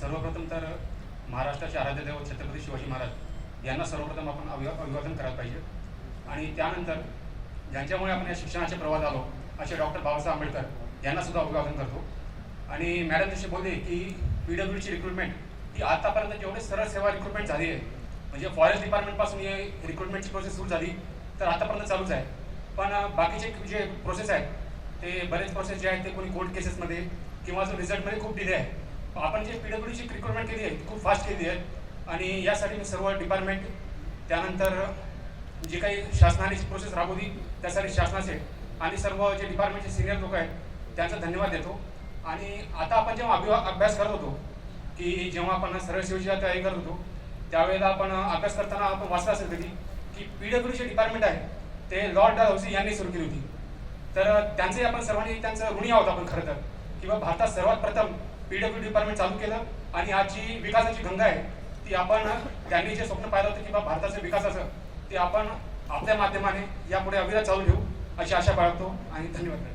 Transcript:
सर्वप्रथम तर महाराष्ट्राचे आराध्य दैवत छत्रपती शिवाजी महाराज यांना सर्वप्रथम आपण अभिवादन करायला पाहिजे. आणि त्यानंतर ज्यांच्यामुळे आपण या शिक्षणाच्या प्रवाहात आलो असे डॉक्टर बाबासाहेब आंबेडकर यांना सुद्धा अभिवादन करतो. आणि मॅडम जशी बोलले की PWDची रिक्रुटमेंट ही आतापर्यंत जेवढे सरळ सेवा रिक्रुटमेंट झाली आहे, म्हणजे फॉरेस्ट डिपार्टमेंटपासून ही रिक्रुटमेंटची प्रोसेस सुरू झाली तर आतापर्यंत चालूच आहे. पण बाकीचे जे प्रोसेस आहेत ते बरेच प्रोसेस जे आहेत ते कोणी कोर्ट केसेसमध्ये किंवा जो रिझल्टमध्ये खूप डिले आहे. आपण जे PWDची रिक्रुटमेंट केली आहे ती खूप फास्ट केली आहे. आणि यासाठी मी सर्व डिपार्टमेंट त्यानंतर जे काही शासनाने प्रोसेस राबवली त्यासाठी शासनाचे आणि सर्व जे डिपार्टमेंटचे सिनियर लोक आहेत त्यांचा धन्यवाद देतो. आणि आता आपण जेव्हा अभ्यास करत होतो की जेव्हा आपण सरळ सेवेची तयारी करत होतो त्यावेळेला आपण अभ्यास करताना आपण वाचलं असेल कधी की PWDचे डिपार्टमेंट आहे ते लॉर्ड डालहौसी यांनी सुरू केली होती. तर त्यांचे आपण सर्वांनी त्यांचं ऋणी आहोत आपण खरं तर, किंवा भारतात सर्वात प्रथम PWD डिपार्टमेंट चालू केलं. आणि आज जी विकासाची गंगा आहे ती आपण त्यांनी जे स्वप्न पाहिलं होतं किंवा भारताचं विकासाचं ते आपण आपल्या माध्यमाने यापुढे अविरत चालू ठेवू अशी आशा बाळगतो आणि धन्यवाद.